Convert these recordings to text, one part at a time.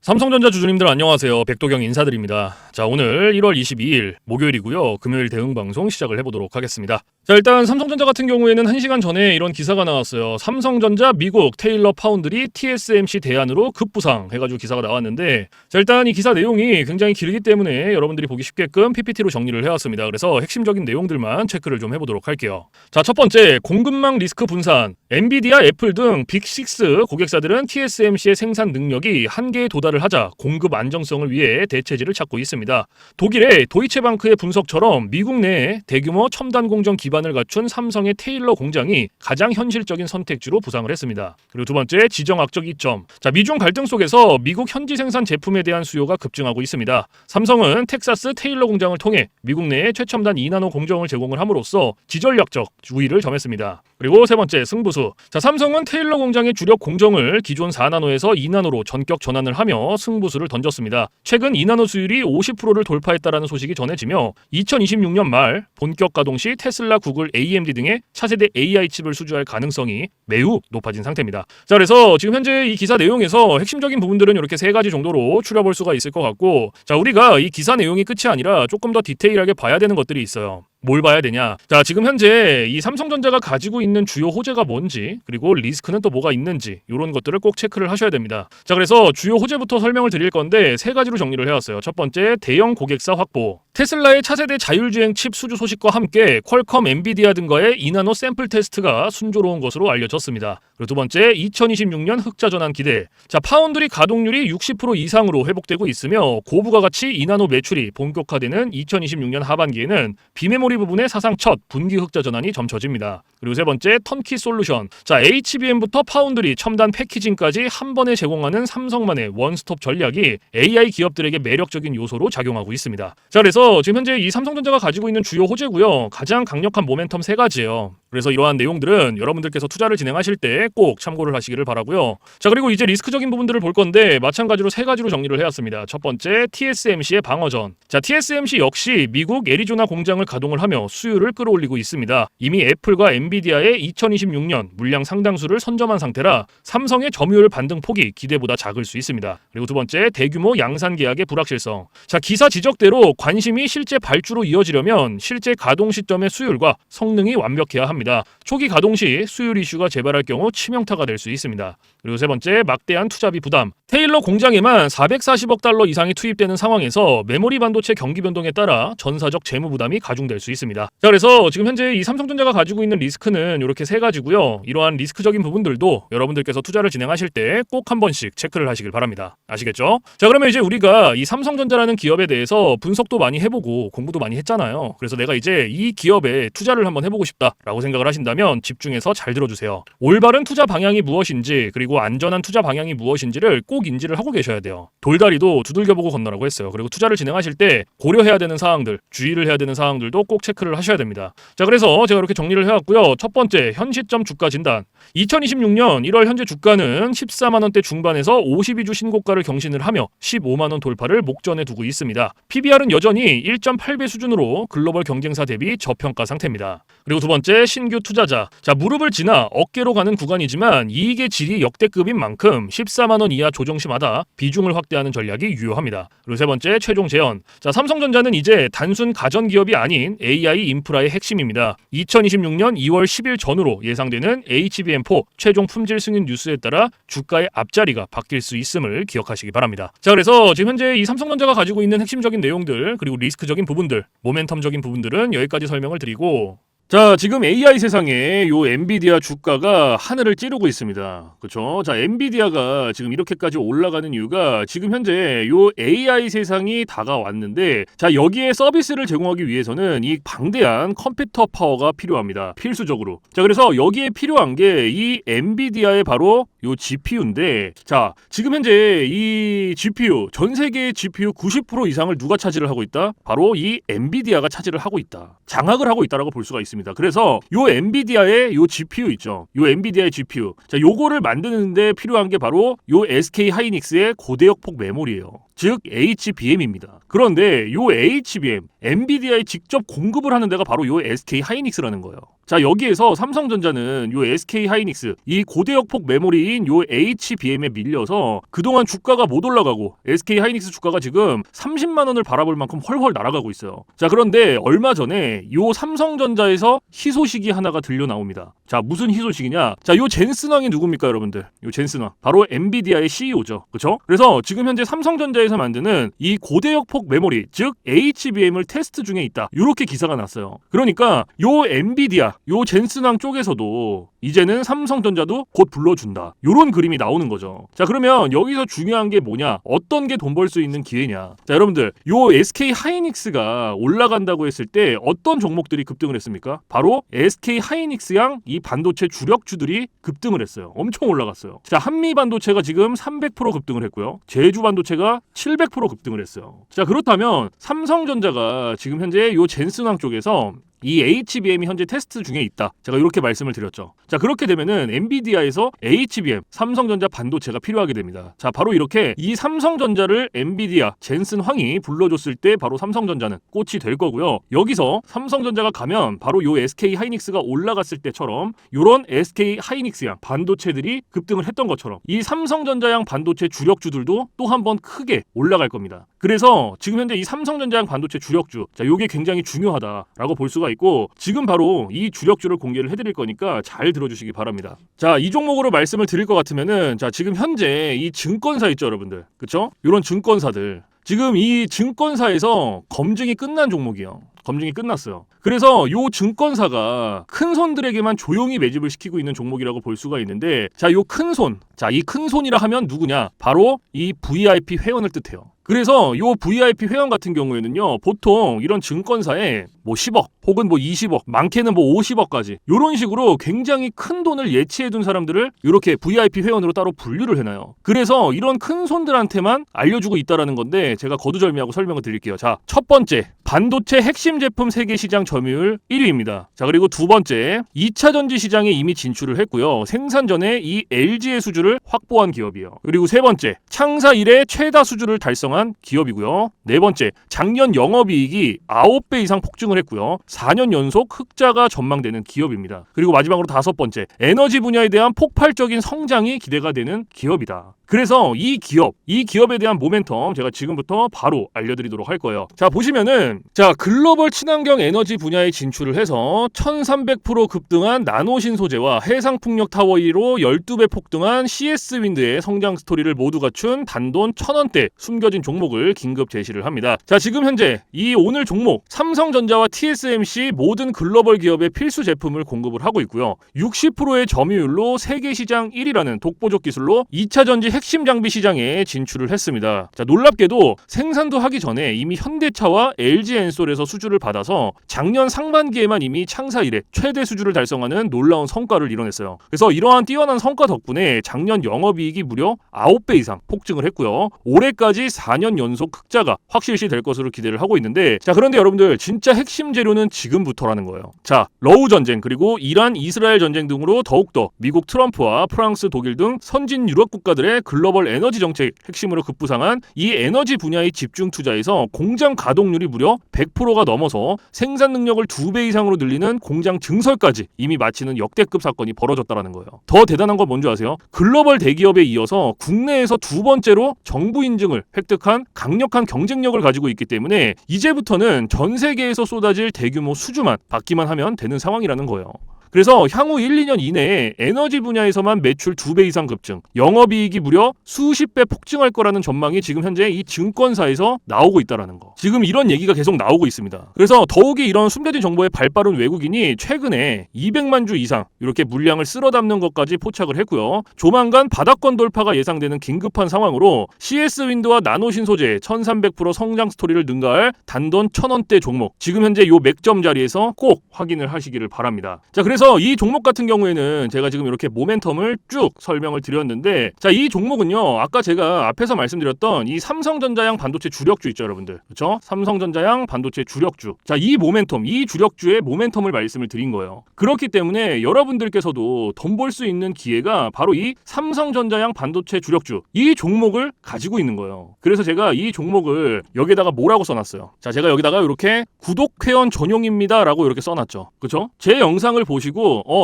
삼성전자 주주님들 안녕하세요. 백도경 인사드립니다. 자, 오늘 1월 22일 목요일이고요. 금요일 대응 방송 시작을 해보도록 하겠습니다. 자, 일단 삼성전자 같은 경우에는 1시간 전에 이런 기사가 나왔어요. 삼성전자 미국 테일러 파운드리 TSMC 대안으로 급부상 해가지고 기사가 나왔는데, 자, 일단 이 기사 내용이 굉장히 길기 때문에 여러분들이 보기 쉽게끔 PPT로 정리를 해왔습니다. 그래서 핵심적인 내용들만 체크를 좀 해보도록 할게요. 자, 첫 번째, 공급망 리스크 분산. 엔비디아, 애플 등 빅6 고객사들은 TSMC의 생산 능력이 한계에 도달을 하자 공급 안정성을 위해 대체지를 찾고 있습니다. 독일의 도이체방크의 분석처럼 미국 내에 대규모 첨단 공정 기반을 갖춘 삼성의 테일러 공장이 가장 현실적인 선택지로 부상을 했습니다. 그리고 두 번째, 지정학적 이점. 자, 미중 갈등 속에서 미국 현지 생산 제품에 대한 수요가 급증하고 있습니다. 삼성은 텍사스 테일러 공장을 통해 미국 내에 최첨단 2나노 공정을 제공을 함으로써 지전략적 우위를 점했습니다. 그리고 세 번째, 승부수. 자, 삼성은 테일러 공장의 주력 공정을 기존 4나노에서 2나노로 전격 전환을 하며 승부수를 던졌습니다. 최근 2나노 수율이 50%를 돌파했다라는 소식이 전해지며 2026년 말 본격 가동 시 테슬라, 구글, AMD 등의 차세대 AI 칩을 수주할 가능성이 매우 높아진 상태입니다. 자, 그래서 지금 현재 이 기사 내용에서 핵심적인 부분들은 이렇게 세 가지 정도로 추려볼 수가 있을 것 같고, 자, 우리가 이 기사 내용이 끝이 아니라 조금 더 디테일하게 봐야 되는 것들이 있어요. 뭘 봐야 되냐? 자, 지금 현재 이 삼성전자가 가지고 있는 주요 호재가 뭔지, 그리고 리스크는 또 뭐가 있는지, 이런 것들을 꼭 체크를 하셔야 됩니다. 자, 그래서 주요 호재부터 설명을 드릴 건데 세 가지로 정리를 해왔어요. 첫 번째, 대형 고객사 확보. 테슬라의 차세대 자율주행 칩 수주 소식과 함께 퀄컴, 엔비디아 등과의 2나노 샘플 테스트가 순조로운 것으로 알려졌습니다. 그리고 두 번째, 2026년 흑자 전환 기대. 자, 파운드리 가동률이 60% 이상으로 회복되고 있으며 고부가 가치 2나노 매출이 본격화되는 2026년 하반기에는 비메모리 부분의 사상 첫 분기 흑자 전환이 점쳐집니다. 그리고 세 번째, 턴키 솔루션. 자, HBM부터 파운드리, 첨단 패키징까지 한 번에 제공하는 삼성만의 원스톱 전략이 AI 기업들에게 매력적인 요소로 작용하고 있습니다. 자, 그래서 지금 현재 이 삼성전자가 가지고 있는 주요 호재고요. 가장 강력한 모멘텀 세 가지예요. 그래서 이러한 내용들은 여러분들께서 투자를 진행하실 때 꼭 참고를 하시기를 바라고요. 자, 그리고 이제 리스크적인 부분들을 볼 건데 마찬가지로 세 가지로 정리를 해왔습니다. 첫 번째, TSMC의 방어전. 자, TSMC 역시 미국 애리조나 공장을 가동을 하며 수요를 끌어올리고 있습니다. 이미 애플과 엔비디아의 2026년 물량 상당수를 선점한 상태라 삼성의 점유율 반등 폭이 기대보다 작을 수 있습니다. 그리고 두 번째, 대규모 양산 계약의 불확실성. 자, 기사 지적대로 관심이 실제 발주로 이어지려면 실제 가동 시점의 수율과 성능이 완벽해야 합니다. 초기 가동 시 수율 이슈가 재발할 경우 치명타가 될 수 있습니다. 그리고 세 번째, 막대한 투자비 부담. 테일러 공장에만 440억 달러 이상이 투입되는 상황에서 메모리 반도체 경기 변동에 따라 전사적 재무 부담이 가중될 수 있습니다. 자, 그래서 지금 현재 이 삼성전자가 가지고 있는 리스크는 이렇게 세 가지고요. 이러한 리스크적인 부분들도 여러분들께서 투자를 진행하실 때 꼭 한 번씩 체크를 하시길 바랍니다. 아시겠죠? 자, 그러면 이제 우리가 이 삼성전자라는 기업에 대해서 분석도 많이 해보고 공부도 많이 했잖아요. 그래서 내가 이제 이 기업에 투자를 한번 해보고 싶다라고 생각을 하신다면 집중해서 잘 들어주세요. 올바른 투자 방향이 무엇인지, 그리고 안전한 투자 방향이 무엇인지를 꼭 인지를 하고 계셔야 돼요. 돌다리도 두들겨보고 건너라고 했어요. 그리고 투자를 진행하실 때 고려해야 되는 사항들, 주의를 해야 되는 사항들도 꼭 체크를 하셔야 됩니다. 자, 그래서 제가 이렇게 정리를 해왔고요. 첫 번째, 현 시점 주가 진단. 2026년 1월 현재 주가는 14만원대 중반에서 52주 신고가를 경신을 하며 15만원 돌파를 목전에 두고 있습니다. PBR은 여전히 1.8배 수준으로 글로벌 경쟁사 대비 저평가 상태입니다. 그리고 두 번째, 신규 투자자. 자, 무릎을 지나 어깨로 가는 구간이지만 이익의 질이 역대급인 만큼 14만원 이하 조정시마다 비중을 확대하는 전략이 유효합니다. 그리고 세 번째, 최종 재현. 자, 삼성전자는 이제 단순 가전 기업이 아닌 AI 인프라의 핵심입니다. 2026년 2월 10일 전후로 예상되는 HBM4 최종 품질 승인 뉴스에 따라 주가의 앞자리가 바뀔 수 있음을 기억하시기 바랍니다. 자, 그래서 지금 현재 이 삼성전자가 가지고 있는 핵심적인 내용들, 그리고 리스크적인 부분들, 모멘텀적인 부분들은 여기까지 설명을 드리고, 자, 지금 AI 세상에 요 엔비디아 주가가 하늘을 찌르고 있습니다. 그렇죠? 자, 엔비디아가 지금 이렇게까지 올라가는 이유가 지금 현재 요 AI 세상이 다가왔는데, 자, 여기에 서비스를 제공하기 위해서는 이 방대한 컴퓨터 파워가 필요합니다. 필수적으로. 자, 그래서 여기에 필요한 게 이 엔비디아의 바로 요 GPU인데, 자, 지금 현재 이 GPU, 전 세계의 GPU 90% 이상을 누가 차지를 하고 있다? 바로 이 엔비디아가 차지를 하고 있다. 장악을 하고 있다라고 볼 수가 있습니다. 겁니다. 그래서 요 엔비디아의 요 GPU 있죠. 요 엔비디아의 GPU. 자, 요거를 만드는데 필요한 게 바로 요 SK 하이닉스의 고대역폭 메모리예요. 즉 HBM입니다. 그런데 요 HBM, 엔비디아에 직접 공급을 하는 데가 바로 요 SK 하이닉스라는 거예요. 자, 여기에서 삼성전자는 요 SK 하이닉스, 이 고대역폭 메모리인 요 HBM에 밀려서 그동안 주가가 못 올라가고 SK 하이닉스 주가가 지금 30만 원을 바라볼 만큼 헐헐 날아가고 있어요. 자, 그런데 얼마 전에 요 삼성전자에서 희소식이 하나가 들려 나옵니다. 자, 무슨 희소식이냐? 자, 요 젠슨 왕이 누굽니까, 여러분들? 요 젠슨 왕. 바로 엔비디아의 CEO죠. 그렇죠? 그래서 지금 현재 삼성전자에서 만드는 이 고대역폭 메모리, 즉 HBM을 테스트 중에 있다. 요렇게 기사가 났어요. 그러니까 요 엔비디아, 요 젠슨 왕 쪽에서도 이제는 삼성전자도 곧 불러준다. 요런 그림이 나오는 거죠. 자, 그러면 여기서 중요한 게 뭐냐? 어떤 게 돈 벌 수 있는 기회냐? 자, 여러분들, 요 SK 하이닉스가 올라간다고 했을 때 어떤 종목들이 급등을 했습니까? 바로 SK 하이닉스양 이 반도체 주력주들이 급등을 했어요. 엄청 올라갔어요. 자, 한미 반도체가 지금 300% 급등을 했고요. 제주 반도체가 700% 급등을 했어요. 자, 그렇다면 삼성전자가 지금 현재 요 젠슨왕 쪽에서 이 HBM이 현재 테스트 중에 있다. 제가 이렇게 말씀을 드렸죠. 자, 그렇게 되면은 엔비디아에서 HBM, 삼성전자 반도체가 필요하게 됩니다. 자, 바로 이렇게 이 삼성전자를 엔비디아, 젠슨 황이 불러줬을 때 바로 삼성전자는 꽃이 될 거고요. 여기서 삼성전자가 가면 바로 요 SK 하이닉스가 올라갔을 때처럼 요런 SK 하이닉스양 반도체들이 급등을 했던 것처럼 이 삼성전자양 반도체 주력주들도 또 한 번 크게 올라갈 겁니다. 그래서 지금 현재 이 삼성전자양 반도체 주력주, 자, 요게 굉장히 중요하다라고 볼 수가 있고 지금 바로 이 주력주를 공개를 해드릴 거니까 잘 들어주시기 바랍니다. 자, 이 종목으로 말씀을 드릴 것 같으면은 자, 지금 현재 이 증권사 있죠, 여러분들, 그쵸? 이런 증권사들 지금 이 증권사에서 검증이 끝난 종목이에요. 검증이 끝났어요. 그래서 요 증권사가 큰 손들에게만 조용히 매집을 시키고 있는 종목이라고 볼 수가 있는데 자, 요 큰 손, 자, 이 큰 손이라 하면 누구냐? 바로 이 VIP 회원을 뜻해요. 그래서 요 VIP 회원 같은 경우에는요, 보통 이런 증권사에 뭐 10억 혹은 뭐 20억, 많게는 뭐 50억까지 이런 식으로 굉장히 큰 돈을 예치해둔 사람들을 이렇게 VIP 회원으로 따로 분류를 해놔요. 그래서 이런 큰 손들한테만 알려주고 있다라는 건데 제가 거두절미하고 설명을 드릴게요. 자, 첫 번째, 반도체 핵심 제품 세계 시장 점유율 1위입니다. 자, 그리고 두 번째, 2차 전지 시장에 이미 진출을 했고요. 생산 전에 이 LG의 수주를 확보한 기업이에요. 그리고 세 번째, 창사 이래 최다 수주를 달성한 기업이고요. 네 번째, 작년 영업이익이 9배 이상 폭증을 했고요. 4년 연속 흑자가 전망되는 기업입니다. 그리고 마지막으로 다섯 번째, 에너지 분야에 대한 폭발적인 성장이 기대가 되는 기업이다. 그래서 이 기업에 대한 모멘텀 제가 지금부터 바로 알려드리도록 할 거예요. 자, 보시면은 자, 글로벌 친환경 에너지 분야에 진출을 해서 1300% 급등한 나노신 소재와 해상풍력 타워 1위로 12배 폭등한 CS윈드의 성장 스토리를 모두 갖춘 단돈 1000원대 숨겨진 종목을 긴급 제시를 합니다. 자, 지금 현재 이 오늘 종목 삼성전자와 TSMC 모든 글로벌 기업의 필수 제품을 공급을 하고 있고요. 60%의 점유율로 세계 시장 1위라는 독보적 기술로 2차 전지 핵심 장비 시장에 진출을 했습니다. 자, 놀랍게도 생산도 하기 전에 이미 현대차와 LG엔솔에서 수주를 받아서 작년 상반기에만 이미 창사 이래 최대 수주를 달성하는 놀라운 성과를 이뤄냈어요. 그래서 이러한 뛰어난 성과 덕분에 작년 영업이익이 무려 9배 이상 폭증을 했고요. 올해까지 4년 연속 흑자가 확실시 될 것으로 기대를 하고 있는데 자, 그런데 여러분들 진짜 핵심 재료는 지금부터라는 거예요. 자, 러우 전쟁 그리고 이란 이스라엘 전쟁 등으로 더욱더 미국 트럼프와 프랑스 독일 등 선진 유럽 국가들의 글로벌 에너지 정책 핵심으로 급부상한 이 에너지 분야의 집중 투자에서 공장 가동률이 무려 100%가 넘어서 생산 능력을 2배 이상으로 늘리는 공장 증설까지 이미 마치는 역대급 사건이 벌어졌다라는 거예요. 더 대단한 건 뭔지 아세요? 글로벌 대기업에 이어서 국내에서 두 번째로 정부 인증을 획득한 강력한 경쟁력을 가지고 있기 때문에 이제부터는 전 세계에서 쏟아질 대규모 수주만 받기만 하면 되는 상황이라는 거예요. 그래서 향후 1, 2년 이내에 에너지 분야에서만 매출 2배 이상 급증, 영업이익이 무려 수십 배 폭증할 거라는 전망이 지금 현재 이 증권사에서 나오고 있다는 거. 지금 이런 얘기가 계속 나오고 있습니다. 그래서 더욱이 이런 숨겨진 정보에 발빠른 외국인이 최근에 200만 주 이상 이렇게 물량을 쓸어 담는 것까지 포착을 했고요. 조만간 바닥권 돌파가 예상되는 긴급한 상황으로 CS윈드와 나노신 소재 1300% 성장 스토리를 능가할 단돈 1000원대 종목, 지금 현재 요 맥점 자리에서 꼭 확인을 하시기를 바랍니다. 자, 그래서 그래서 이 종목 같은 경우에는 제가 지금 이렇게 모멘텀을 쭉 설명을 드렸는데, 자, 이 종목은요, 아까 제가 앞에서 말씀드렸던 이 삼성전자양 반도체 주력주 있죠, 여러분들. 그렇죠? 삼성전자양 반도체 주력주. 자, 이 모멘텀, 이 주력주의 모멘텀을 말씀을 드린 거예요. 그렇기 때문에 여러분들께서도 돈 벌 수 있는 기회가 바로 이 삼성전자양 반도체 주력주, 이 종목을 가지고 있는 거예요. 그래서 제가 이 종목을 여기다가 뭐라고 써놨어요. 자, 제가 여기다가 이렇게 구독 회원 전용입니다 라고 이렇게 써놨죠. 그쵸? 제 영상을 보시고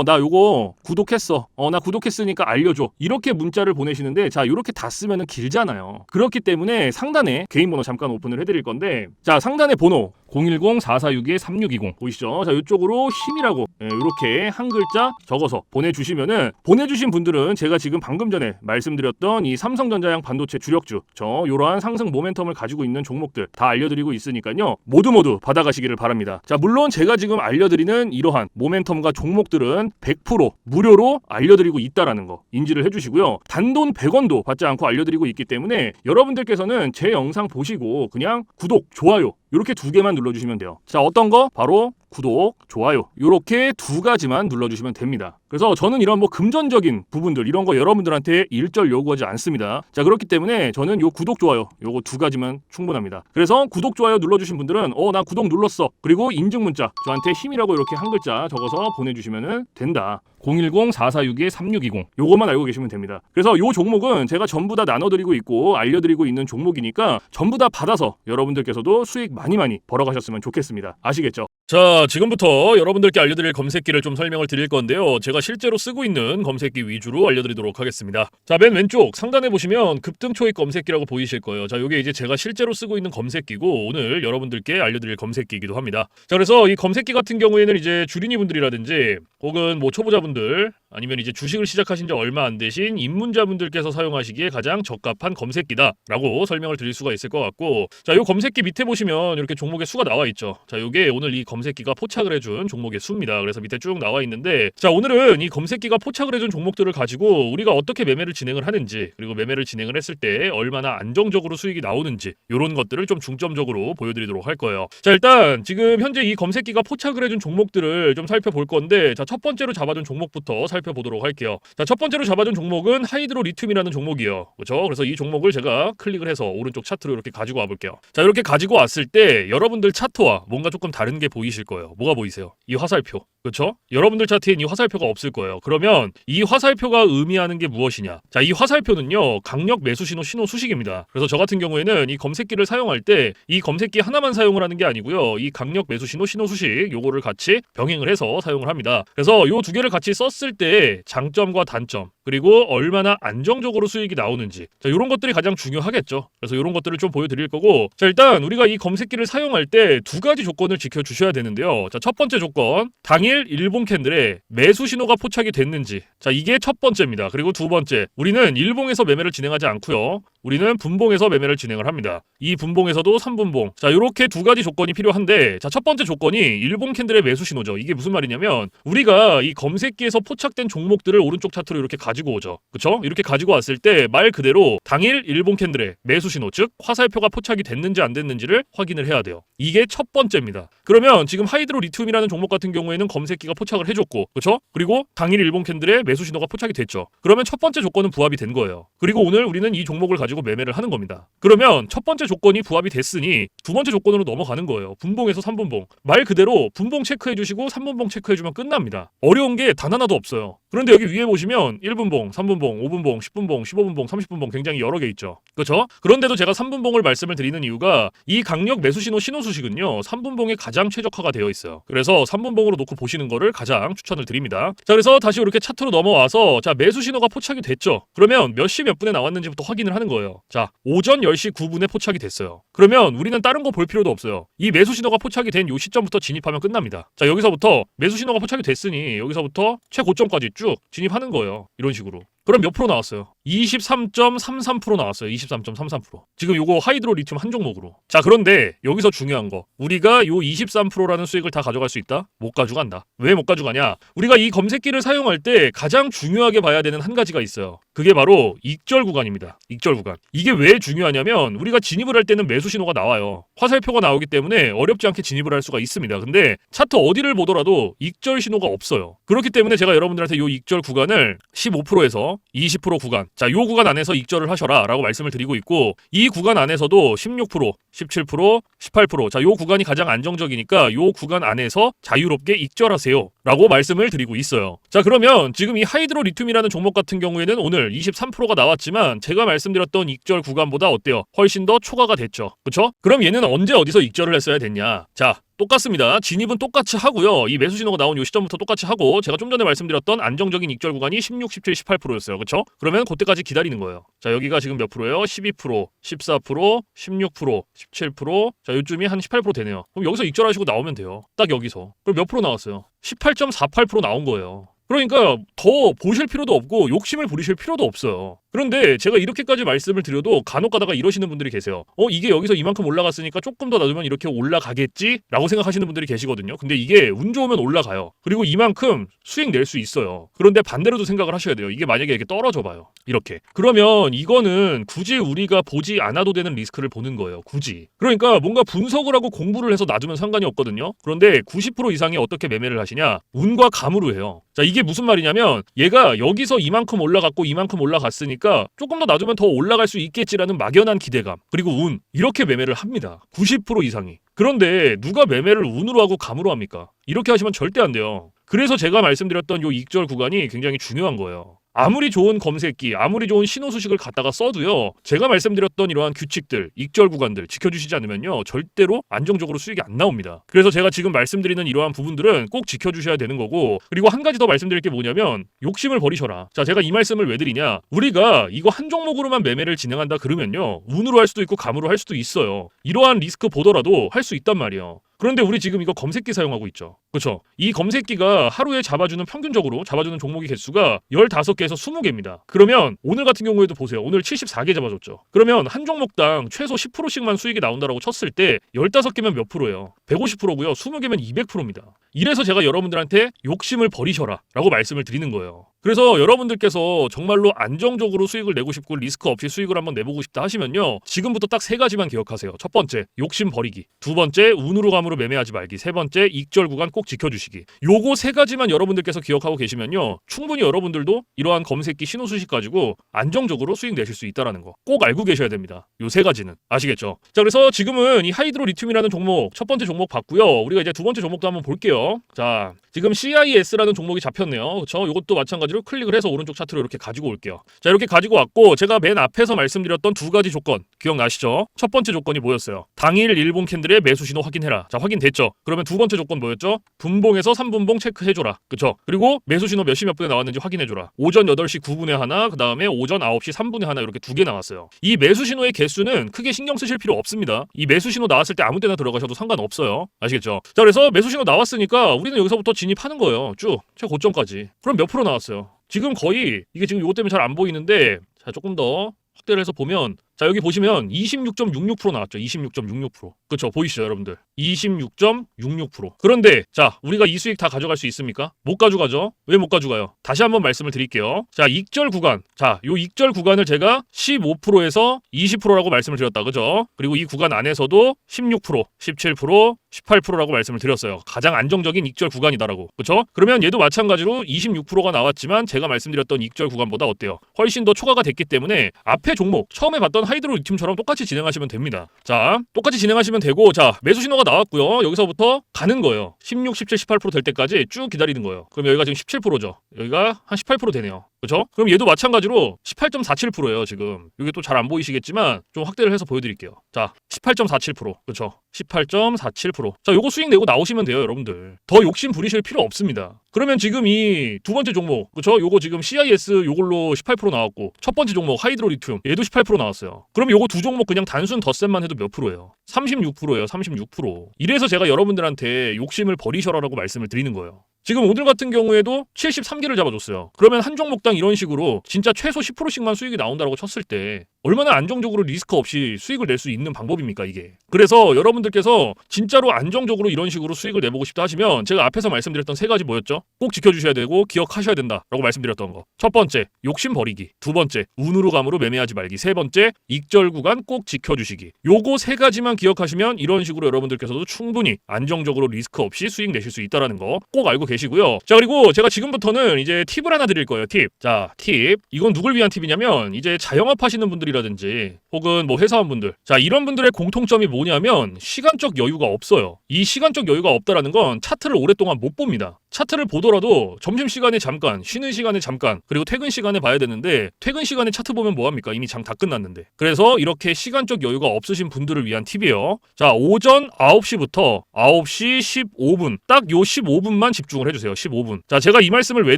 나 요거 구독했어, 나 구독했으니까 알려줘, 이렇게 문자를 보내시는데, 자, 이렇게 다 쓰면은 길잖아요. 그렇기 때문에 상단에 개인 번호 잠깐 오픈을 해드릴 건데, 자, 상단에 번호 010-4462-3620 보이시죠? 자, 이쪽으로 힘이라고 이렇게 한 글자 적어서 보내주시면은, 보내주신 분들은 제가 지금 방금 전에 말씀드렸던 이 삼성전자양 반도체 주력주, 이러한 상승 모멘텀을 가지고 있는 종목들 다 알려드리고 있으니까요, 모두 받아가시기를 바랍니다. 자, 물론 제가 지금 알려드리는 이러한 모멘텀과 종목들은 100% 무료로 알려드리고 있다라는 거 인지를 해주시고요. 단돈 100원도 받지 않고 알려드리고 있기 때문에 여러분들께서는 제 영상 보시고 그냥 구독, 좋아요 이렇게 두 개만 눌러주시면 돼요. 자, 어떤 거? 바로 구독, 좋아요 이렇게 두 가지만 눌러주시면 됩니다. 그래서 저는 이런 뭐 금전적인 부분들 이런 거 여러분들한테 일절 요구하지 않습니다. 자, 그렇기 때문에 저는 요 구독, 좋아요 요거 두 가지만 충분합니다. 그래서 구독, 좋아요 눌러주신 분들은 나 구독 눌렀어, 그리고 인증 문자 저한테 힘이라고 이렇게 한 글자 적어서 보내주시면 된다. 010-4462-3620 요것만 알고 계시면 됩니다. 그래서 요 종목은 제가 전부 다 나눠드리고 있고 알려드리고 있는 종목이니까 전부 다 받아서 여러분들께서도 수익 많이 벌어가셨으면 좋겠습니다. 아시겠죠? 자, 지금부터 여러분들께 알려드릴 검색기를 좀 설명을 드릴 건데요, 제가 실제로 쓰고 있는 검색기 위주로 알려드리도록 하겠습니다. 자, 맨 왼쪽 상단에 보시면 급등 초입 검색기라고 보이실 거예요. 자, 요게 이제 제가 실제로 쓰고 있는 검색기고 오늘 여러분들께 알려드릴 검색기이기도 합니다. 자, 그래서 이 검색기 같은 경우에는 이제 주린이 분들이라든지 혹은 뭐 초보자분들 아니면 이제 주식을 시작하신 지 얼마 안 되신 입문자분들께서 사용하시기에 가장 적합한 검색기다라고 설명을 드릴 수가 있을 것 같고, 자, 요 검색기 밑에 보시면 이렇게 종목의 수가 나와 있죠. 자, 요게 오늘 이 검색기가 포착을 해준 종목의 수입니다. 그래서 밑에 쭉 나와 있는데, 자, 오늘은 이 검색기가 포착을 해준 종목들을 가지고 우리가 어떻게 매매를 진행을 하는지, 그리고 매매를 진행을 했을 때 얼마나 안정적으로 수익이 나오는지 이런 것들을 좀 중점적으로 보여드리도록 할 거예요. 자, 일단 지금 현재 이 검색기가 포착을 해준 종목들을 좀 살펴볼 건데, 자, 첫 번째로 잡아준 종목부터 살펴보도록 할게요. 자, 첫 번째로 잡아준 종목은 하이드로 리튬이라는 종목이에요. 그렇죠? 그래서 이 종목을 제가 클릭을 해서 오른쪽 차트로 이렇게 가지고 와볼게요. 자, 이렇게 가지고 왔을 때 여러분들 차트와 뭔가 조금 다른 게 보이실 거예요. 뭐가 보이세요? 이 화살표. 그렇죠? 여러분들 차트엔 이 화살표가 없을 거예요. 그러면 이 화살표가 의미하는 게 무엇이냐? 자, 이 화살표는요, 강력 매수 신호 수식입니다. 그래서 저 같은 경우에는 이 검색기를 사용할 때 이 검색기 하나만 사용을 하는 게 아니고요, 이 강력 매수 신호 수식 요거를 같이 병행을 해서 사용을 합니다. 그래서 요 두 개를 같이 썼을 때 장점과 단점, 그리고 얼마나 안정적으로 수익이 나오는지, 자, 이런 것들이 가장 중요하겠죠. 그래서 이런 것들을 좀 보여드릴 거고, 자, 일단 우리가 이 검색기를 사용할 때 두 가지 조건을 지켜주셔야 되는데요. 자, 첫 번째 조건, 당일 일본 캔들에 매수 신호가 포착이 됐는지, 자, 이게 첫 번째입니다. 그리고 두 번째, 우리는 일봉에서 매매를 진행하지 않고요, 우리는 분봉에서 매매를 진행을 합니다. 이 분봉에서도 3분봉. 자, 이렇게 두 가지 조건이 필요한데, 자, 첫 번째 조건이 일본 캔들의 매수 신호죠. 이게 무슨 말이냐면 우리가 이 검색기에서 포착된 종목들을 오른쪽 차트로 이렇게 가지고 오죠. 그쵸? 이렇게 가지고 왔을 때 말 그대로 당일 일본 캔들의 매수 신호, 즉 화살표가 포착이 됐는지 안 됐는지를 확인을 해야 돼요. 이게 첫 번째입니다. 그러면 지금 하이드로 리튬이라는 종목 같은 경우에는 검색기가 포착을 해줬고, 그쵸? 그리고 당일 일본 캔들의 매수 신호가 포착이 됐죠. 그러면 첫 번째 조건은 부합이 된 거예요. 그리고 오늘 우리는 이 종목을 가지고 매매를 하는 겁니다. 그러면 첫 번째 조건이 부합이 됐으니 두 번째 조건으로 넘어가는 거예요. 분봉에서 3분봉. 말 그대로 분봉 체크해 주시고 3분봉 체크해 주면 끝납니다. 어려운 게 단 하나도 없어요. 그런데 여기 위에 보시면 1분봉, 3분봉, 5분봉, 10분봉, 15분봉, 30분봉 굉장히 여러 개 있죠. 그렇죠? 그런데도 제가 3분봉을 말씀을 드리는 이유가 이 강력 매수 신호 수식은요, 3분봉에 가장 최적화가 되어 있어요. 그래서 3분봉으로 놓고 보시는 거를 가장 추천을 드립니다. 자, 그래서 다시 이렇게 차트로 넘어와서, 자, 매수 신호가 포착이 됐죠. 그러면 몇 시 몇 분에 나왔는지부터 확인을 하는 거예요. 자, 오전 10시 9분에 포착이 됐어요. 그러면 우리는 다른 거 볼 필요도 없어요. 이 매수 신호가 포착이 된 요 시점부터 진입하면 끝납니다. 자, 여기서부터 매수 신호가 포착이 됐으니 여기서부터 최고점까지 쭉 진입하는 거예요. 이런 식으로. 그럼 몇 프로 나왔어요? 23.33% 나왔어요. 23.33%. 지금 요거 하이드로 리튬 한 종목으로. 자, 그런데 여기서 중요한 거. 우리가 요 23%라는 수익을 다 가져갈 수 있다? 못 가져간다. 왜 못 가져가냐? 우리가 이 검색기를 사용할 때 가장 중요하게 봐야 되는 한 가지가 있어요. 그게 바로 익절 구간입니다. 익절 구간. 이게 왜 중요하냐면 우리가 진입을 할 때는 매수 신호가 나와요. 화살표가 나오기 때문에 어렵지 않게 진입을 할 수가 있습니다. 근데 차트 어디를 보더라도 익절 신호가 없어요. 그렇기 때문에 제가 여러분들한테 요 익절 구간을 15%에서 20% 구간, 자, 요 구간 안에서 익절을 하셔라 라고 말씀을 드리고 있고, 이 구간 안에서도 16%, 17%, 18%, 자, 요 구간이 가장 안정적이니까 요 구간 안에서 자유롭게 익절하세요 라고 말씀을 드리고 있어요. 자, 그러면 지금 이 하이드로 리튬이라는 종목 같은 경우에는 오늘 23%가 나왔지만 제가 말씀드렸던 익절 구간보다 어때요? 훨씬 더 초과가 됐죠. 그쵸? 그럼 얘는 언제 어디서 익절을 했어야 됐냐? 자, 똑같습니다. 진입은 똑같이 하고요. 이 매수 신호가 나온 요 시점부터 똑같이 하고, 제가 좀 전에 말씀드렸던 안정적인 익절 구간이 16, 17, 18%였어요. 그쵸? 그러면 그때까지 기다리는 거예요. 자, 여기가 지금 몇 프로예요? 12%, 14%, 16%, 17%, 자, 요쯤이 한 18% 되네요. 그럼 여기서 익절하시고 나오면 돼요. 딱 여기서. 그럼 몇 프로 나왔어요? 18.48% 나온 거예요. 그러니까 더 보실 필요도 없고 욕심을 부리실 필요도 없어요. 그런데 제가 이렇게까지 말씀을 드려도 간혹 가다가 이러시는 분들이 계세요. 이게 여기서 이만큼 올라갔으니까 조금 더 놔두면 이렇게 올라가겠지? 라고 생각하시는 분들이 계시거든요. 근데 이게 운 좋으면 올라가요. 그리고 이만큼 수익 낼 수 있어요. 그런데 반대로도 생각을 하셔야 돼요. 이게 만약에 이렇게 떨어져 봐요. 이렇게. 그러면 이거는 굳이 우리가 보지 않아도 되는 리스크를 보는 거예요. 굳이. 그러니까 뭔가 분석을 하고 공부를 해서 놔두면 상관이 없거든요. 그런데 90% 이상이 어떻게 매매를 하시냐? 운과 감으로 해요. 자, 이게 무슨 말이냐면 얘가 여기서 이만큼 올라갔고 이만큼 올라갔으니까 조금 더 놔두면 더 올라갈 수 있겠지라는 막연한 기대감, 그리고 운, 이렇게 매매를 합니다. 90% 이상이. 그런데 누가 매매를 운으로 하고 감으로 합니까? 이렇게 하시면 절대 안 돼요. 그래서 제가 말씀드렸던 요 익절 구간이 굉장히 중요한 거예요. 아무리 좋은 검색기, 아무리 좋은 신호 수식을 갖다가 써도요, 제가 말씀드렸던 이러한 규칙들, 익절 구간들 지켜주시지 않으면요, 절대로 안정적으로 수익이 안 나옵니다. 그래서 제가 지금 말씀드리는 이러한 부분들은 꼭 지켜주셔야 되는 거고, 그리고 한 가지 더 말씀드릴 게 뭐냐면 욕심을 버리셔라. 자, 제가 이 말씀을 왜 드리냐? 우리가 이거 한 종목으로만 매매를 진행한다 그러면요, 운으로 할 수도 있고 감으로 할 수도 있어요. 이러한 리스크 보더라도 할 수 있단 말이에요. 그런데 우리 지금 이거 검색기 사용하고 있죠. 그렇죠? 이 검색기가 하루에 잡아주는 평균적으로 잡아주는 종목의 개수가 15개에서 20개입니다. 그러면 오늘 같은 경우에도 보세요. 오늘 74개 잡아줬죠. 그러면 한 종목당 최소 10%씩만 수익이 나온다고 쳤을 때 15개면 몇 프로예요? 150%고요. 20개면 200%입니다. 이래서 제가 여러분들한테 욕심을 버리셔라 라고 말씀을 드리는 거예요. 그래서 여러분들께서 정말로 안정적으로 수익을 내고 싶고 리스크 없이 수익을 한번 내보고 싶다 하시면요, 지금부터 딱 3가지만 기억하세요. 첫 번째, 욕심 버리기. 두 번째, 운으로 감으로 매매하지 말기. 세 번째, 익절 구간 꼭 지켜주시기. 요거 3가지만 여러분들께서 기억하고 계시면요, 충분히 여러분들도 이러한 검색기 신호 수식 가지고 안정적으로 수익 내실 수 있다는 거 꼭 알고 계셔야 됩니다. 요 3가지는. 아시겠죠? 자, 그래서 지금은 이 하이드로 리튬이라는 종목, 첫 번째 종목 봤고요. 우리가 이제 두 번째 종목도 한번 볼게요. 자, 지금 CIS라는 종목이 잡혔네요. 그렇죠? 이것도 마찬가지로 클릭을 해서 오른쪽 차트로 이렇게 가지고 올게요. 자, 이렇게 가지고 왔고, 제가 맨 앞에서 말씀드렸던 2가지 조건 기억나시죠? 첫 번째 조건이 뭐였어요? 당일 일봉 캔들의 매수 신호 확인해라. 자, 확인됐죠? 그러면 두 번째 조건 뭐였죠? 분봉에서 3분봉 체크해줘라. 그쵸? 그리고 매수 신호 몇 시 몇 분에 나왔는지 확인해줘라. 오전 8시 9분에 하나, 그 다음에 오전 9시 3분에 하나, 이렇게 2개 나왔어요. 이 매수 신호의 개수는 크게 신경 쓰실 필요 없습니다. 이 매수 신호 나왔을 때 아무 때나 들어가셔도 상관없어요. 아시겠죠? 자, 그래서 매수 신호 나왔으니까 우리는 여기서부터 진입하는 거예요. 쭉 최고점까지. 그럼 몇 프로 나왔어요? 지금 거의, 이게 지금 이것 때문에 잘 안 보이는데, 자, 조금 더 확대를 해서 보면, 자, 여기 보시면 26.66% 나왔죠. 26.66%. 그쵸? 보이시죠, 여러분들? 26.66%. 그런데 자, 우리가 이 수익 다 가져갈 수 있습니까? 못 가져가죠? 왜 못 가져가요? 다시 한번 말씀을 드릴게요. 자, 익절 구간. 자, 요 익절 구간을 제가 15%에서 20%라고 말씀을 드렸다. 그죠? 그리고 이 구간 안에서도 16%, 17%, 18%라고 말씀을 드렸어요. 가장 안정적인 익절 구간이다라고. 그쵸? 그러면 얘도 마찬가지로 26%가 나왔지만 제가 말씀드렸던 익절 구간보다 어때요? 훨씬 더 초과가 됐기 때문에 앞에 종목, 처음에 봤던 하이드로 리튬처럼 똑같이 진행하시면 됩니다. 자, 똑같이 진행하시면 되고, 자, 매수 신호가 나왔고요. 여기서부터 가는 거예요. 16, 17, 18% 될 때까지 쭉 기다리는 거예요. 그럼 여기가 지금 17%죠. 여기가 한 18% 되네요. 그렇죠? 그럼 얘도 마찬가지로 18.47%예요, 지금. 이게 또 잘 안 보이시겠지만 좀 확대를 해서 보여드릴게요. 자, 18.47%. 그렇죠? 18.47%. 자, 요거 수익 내고 나오시면 돼요, 여러분들. 더 욕심 부리실 필요 없습니다. 그러면 지금 이 두 번째 종목, 그렇죠? 요거 지금 CIS 요걸로 18% 나왔고, 첫 번째 종목 하이드로 리튬 얘도 18% 나왔어요. 그럼 요거 두 종목 그냥 단순 덧셈만 해도 몇 프로예요? 36%예요. 36%. 이래서 제가 여러분들한테 욕심을 버리셔라라고 말씀을 드리는 거예요. 지금 오늘 같은 경우에도 73개를 잡아줬어요. 그러면 한 종목당 이런 식으로 진짜 최소 10%씩만 수익이 나온다고 쳤을 때 얼마나 안정적으로 리스크 없이 수익을 낼 수 있는 방법입니까 이게. 그래서 여러분들께서 진짜로 안정적으로 이런 식으로 수익을 내보고 싶다 하시면 제가 앞에서 말씀드렸던 세 가지 뭐였죠? 꼭 지켜주셔야 되고 기억하셔야 된다라고 말씀드렸던 거. 첫 번째, 욕심 버리기. 두 번째, 운으로 감으로 매매하지 말기. 세 번째, 익절 구간 꼭 지켜주시기. 요거 세 가지만 기억하시면 이런 식으로 여러분들께서도 충분히 안정적으로 리스크 없이 수익 내실 수 있다는 거 꼭 알고 계시고요. 자, 그리고 제가 지금부터는 이제 팁을 하나 드릴 거예요. 팁. 자, 팁. 이건 누굴 위한 팁이냐면 이제 자영업 하시는 분들이라든지 혹은 뭐 회사원분들. 자, 이런 분들의 공통점이 뭐냐면 시간적 여유가 없어요. 이 시간적 여유가 없다라는 건 차트를 오랫동안 못 봅니다. 차트를 보더라도 점심시간에 잠깐, 쉬는 시간에 잠깐, 그리고 퇴근 시간에 봐야 되는데 퇴근 시간에 차트 보면 뭐합니까? 이미 장 다 끝났는데. 그래서 이렇게 시간적 여유가 없으신 분들을 위한 팁이에요. 자, 오전 9시부터 9시 15분 딱 요 15분만 집중을 해주세요. 15분. 자, 제가 이 말씀을 왜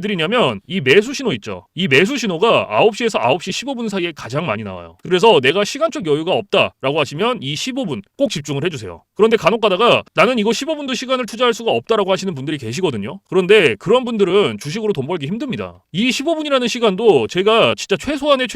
드리냐면 이 매수 신호 있죠. 이 매수 신호가 9시에서 9시 15분 사이에 가장 많이 나와요. 그래서 내가 시간적 여유가 없다라고 하시면 이 15분 꼭 집중을 해주세요. 그런데 간혹 가다가 나는 이거 15분도 시간을 투자할 수가 없다라고 하시는 분들이 계시거든요. 그런데 그런 분들은 주식으로 돈 벌기 힘듭니다. 이 15분이라는 시간도 제가 진짜 최소한의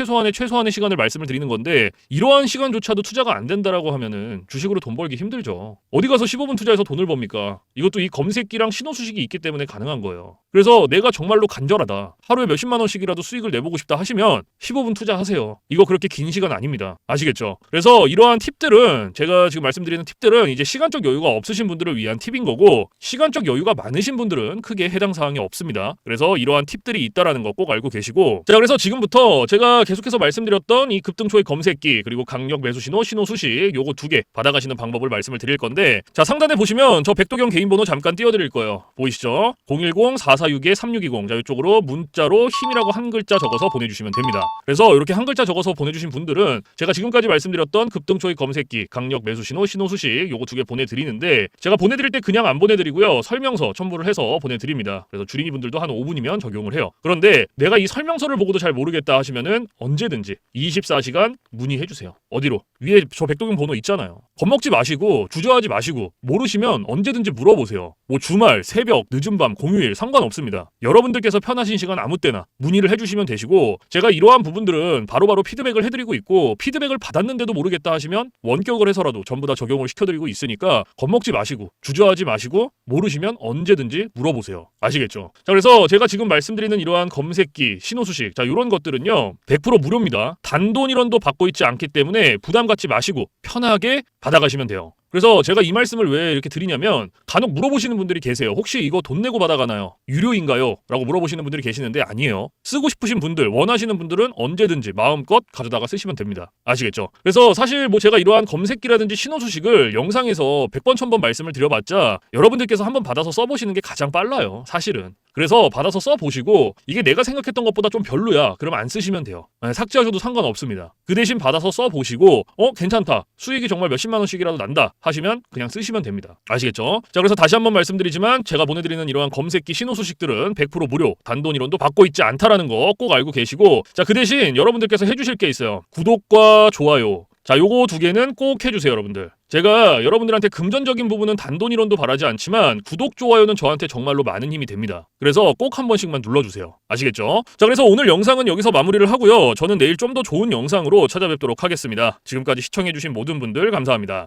시간을 말씀을 드리는 건데 이러한 시간조차도 투자가 안 된다라고 하면은 주식으로 돈 벌기 힘들죠. 어디 가서 15분 투자해서 돈을 법니까? 이것도 이 검색기랑 신호수식이 있기 때문에 가능한 거예요. 그래서 내가 정말로 간절하다. 하루에 몇십만 원씩이라도 수익을 내보고 싶다 하시면 15분 투자하세요. 이거 그렇게 긴 시간 아닙니다. 아시겠죠? 그래서 이러한 팁들은 제가 지금 말씀드리는 팁들은 이제 시간적 여유가 없으신 분들을 위한 팁인 거고 시간적 여유가 많으신 분들은 크게 해당 사항이 없습니다. 그래서 이러한 팁들이 있다라는 거 꼭 알고 계시고 자, 그래서 지금부터 제가 계속해서 말씀드렸던 이 급등초의 검색기 그리고 강력 매수 신호, 신호 수식 요거 두 개 받아가시는 방법을 말씀을 드릴 건데 자, 상단에 보시면 저 백도경 개인 번호 잠깐 띄워드릴 거예요. 보이시죠? 010-4462-3620 자, 이쪽으로 문자로 힘이라고 한 글자 적어서 보내주시면 됩니다. 그래서 이렇게 한 글자 적어서 보내주신 분들은 제가 지금까지 말씀드렸던 급등초의 검색기, 강력 매수 신호, 신호 수식 요거 두 개 보내드리는데 제가 보내드릴 때 그냥 안 보내드리고요. 설명서 첨부를 해서 보내드립니다. 그래서 주린이 분들도 한 5분이면 적용을 해요. 그런데 내가 이 설명서를 보고도 잘 모르겠다 하시면은 언제든지 24시간 문의해주세요. 어디로? 위에 저 백도경 번호 있잖아요. 겁먹지 마시고 주저하지 마시고 모르시면 언제든지 물어보세요. 뭐 주말, 새벽, 늦은 밤, 공휴일 상관없습니다. 여러분들께서 편하신 시간 아무 때나 문의를 해주시면 되시고 제가 이러한 부분들은 바로바로 피드백을 해드리고 있고 피드백을 받았는데도 모르겠다 하시면 원격을 해서라도 전부 다 적용을 시켜드리고 있으니까 겁먹지 마시고 주저하지 마시고 모르시면 언제든지 물어보세요. 아시겠죠? 자, 그래서 제가 지금 말씀드리는 이러한 검색기, 신호수식 자, 이런 것들은요 100% 무료입니다. 단돈일원도 받고 있지 않기 때문에 부담 갖지 마시고 편하게 받아가시면 돼요. 그래서 제가 이 말씀을 왜 이렇게 드리냐면 간혹 물어보시는 분들이 계세요. 혹시 이거 돈 내고 받아가나요? 유료인가요? 라고 물어보시는 분들이 계시는데 아니에요. 쓰고 싶으신 분들, 원하시는 분들은 언제든지 마음껏 가져다가 쓰시면 됩니다. 아시겠죠? 그래서 사실 뭐 제가 이러한 검색기라든지 신호수식을 영상에서 100번 1000번 말씀을 드려봤자 여러분들께서 한번 받아서 써보시는 게 가장 빨라요. 사실은. 그래서 받아서 써보시고 이게 내가 생각했던 것보다 좀 별로야. 그럼 안 쓰시면 돼요. 삭제하셔도 상관없습니다. 그 대신 받아서 써보시고 괜찮다. 수익이 정말 몇십만 원씩이라도 난다. 하시면 그냥 쓰시면 됩니다. 아시겠죠? 자, 그래서 다시 한번 말씀드리지만 제가 보내드리는 이러한 검색기 신호수식들은 100% 무료, 단돈일원도 받고 있지 않다라는 거 꼭 알고 계시고 자, 그 대신 여러분들께서 해주실 게 있어요. 구독과 좋아요. 자, 요거 두 개는 꼭 해주세요, 여러분들. 제가 여러분들한테 금전적인 부분은 단돈일원도 바라지 않지만 구독, 좋아요는 저한테 정말로 많은 힘이 됩니다. 그래서 꼭 한 번씩만 눌러주세요. 아시겠죠? 자, 그래서 오늘 영상은 여기서 마무리를 하고요. 저는 내일 좀 더 좋은 영상으로 찾아뵙도록 하겠습니다. 지금까지 시청해주신 모든 분들 감사합니다.